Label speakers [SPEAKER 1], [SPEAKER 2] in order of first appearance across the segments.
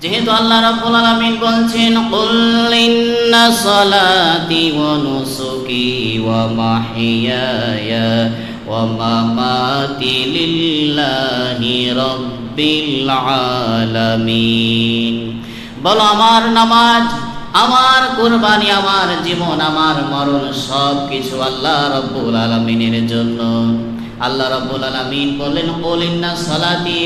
[SPEAKER 1] যেহেতু আল্লাহ রাব্বুল আলামিন বলছেন, কুল ইন্না সালাতি ওয়া নুসুকি ওয়া মাহইয়ায়া ওয়া মামাতি লিল্লাহি রাব্বিল আলামিন। বলো, আমার নামাজ, আমার কুরবানি, আমার জীবন, আমার মরণ সব কিছু আল্লাহ রাব্বুল আলামিনের জন্য। আল্লাহ রাব্বুল আলামিন বললেন, কুল ইন্না সালাতি।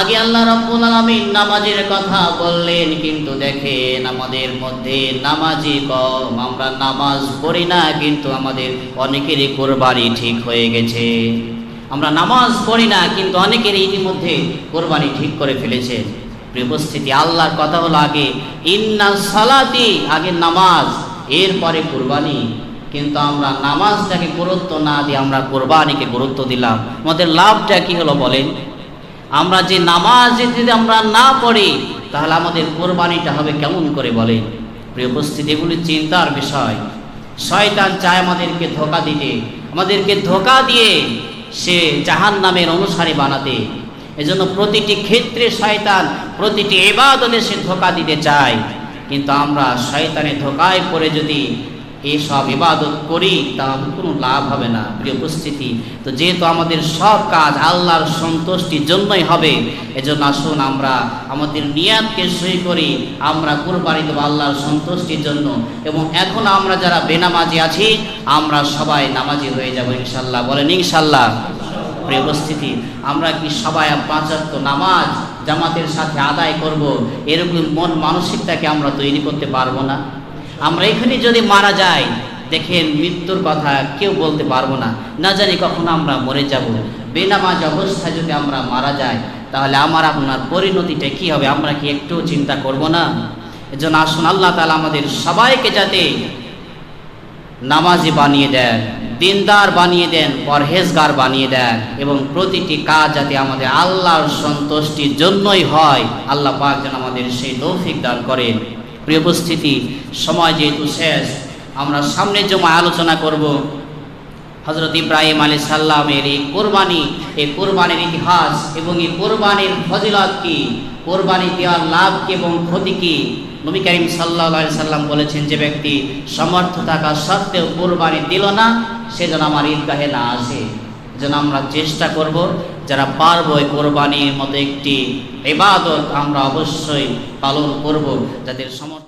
[SPEAKER 1] আগে আল্লাহ রাব্বুল আলামিন নামাজের কথা বললেন, কিন্তু দেখেন আমাদের মধ্যে নামাজি কম, আমরা নামাজ পড়ি না, কিন্তু আমাদের অনেকেরই কোরবানি ঠিক হয়ে গেছে। আমরা নামাজ পড়ি না, কিন্তু অনেকেরই ইতিমধ্যে কোরবানি ঠিক করে ফেলেছে। প্রিয় উপস্থিতি, আল্লাহর কথা হলো আগে ইন্না সালাতি, আগে নামাজ, এরপরে কোরবানি। কিন্তু আমরা নামাজটাকে গুরুত্ব না দিয়ে আমরা কোরবানিকে গুরুত্ব দিলাম। আমাদের লাভটা কি হলো বলেন? আমরা যে নামাজ যদি আমরা না পড়ি, তাহলে আমাদের কোরবানিটা হবে কেমন করে বলেন? প্রিয় উপস্থিতি, এগুলি চিন্তার বিষয়। শয়তান চায় আমাদেরকে ধোঁকা দিতে, আমাদেরকে ধোঁকা দিয়ে সে জাহান্নামের অনুসারী বানাতে। এজন্য প্রতিটি ক্ষেত্রে শয়তান প্রতিটি ইবাদতে সে ধোঁকা দিতে চায়। কিন্তু আমরা শয়তানের ধোঁকায় পড়ে যদি এইসব ইবাদত করি, তা কোনো লাভ হবে না। প্রিয় উপস্থিতি, তো যেহেতু আমাদের সব কাজ আল্লাহর সন্তুষ্টির জন্যই হবে, এজন্য আসুন আমরা আমাদের নিয়াতকে সই করি, আমরা কুরবানি দেব আল্লাহর সন্তুষ্টির জন্য। এবং এখন আমরা যারা বেনামাজি আছি, আমরা সবাই নামাজি হয়ে যাব ইনশাল্লাহ। বলেন ইনশাল্লাহ। প্রিয় উপস্থিতি, আমরা কি সবাই 5 ওয়াক্ত নামাজ জামাতের সাথে আদায় করব, এরকম মন মানসিকতাকে আমরা তৈরি করতে পারবো না? আমরা এখানে যদি মারা যাই, দেখেন মৃত্যুর কথা কেউ বলতে পারবো না, না জানি কখন আমরা মরে যাব। বেনামাজ অবস্থায় যদি আমরা মারা যাই, তাহলে আমার আপনার পরিণতিটা কি হবে? আমরা কি একটু চিন্তা করব না? এজন্য আসুন আল্লাহ তাআলা আমাদের সবাইকে যাতে নামাজি বানিয়ে দেন, দিনদার বানিয়ে দেন, পরহেজগার বানিয়ে দেন, এবং প্রতিটি কাজ যাতে আমাদের আল্লাহর সন্তুষ্টির জন্যই হয়, আল্লাহ পাক যেন আমাদের সেই তৌফিক দান করেন। প্রিয় উপস্থিতি, সময় যেহেতু শেষ, আমরা সামনের জমায় আলোচনা করব হযরত ইব্রাহিম আলাইহিস সালামের এই কোরবানি, এই কোরবানির ইতিহাস এবং এই কোরবানির ফজিলত কি, কোরবানি দেওয়ার লাভ কি এবং ক্ষতি কি। নবী করিম সাল্লাল্লাহু আলাইহি সাল্লাম বলেছেন, যে ব্যক্তি সমর্থ থাকা সত্ত্বেও কোরবানি দিল না, সে যেন আমার ঈদগাহে না আসে। যেন আমরা চেষ্টা করব, যারা পারবো এই কোরবানির মতো একটি ইবাদত আমরা অবশ্যই পালন করব, যাদের সমর্থ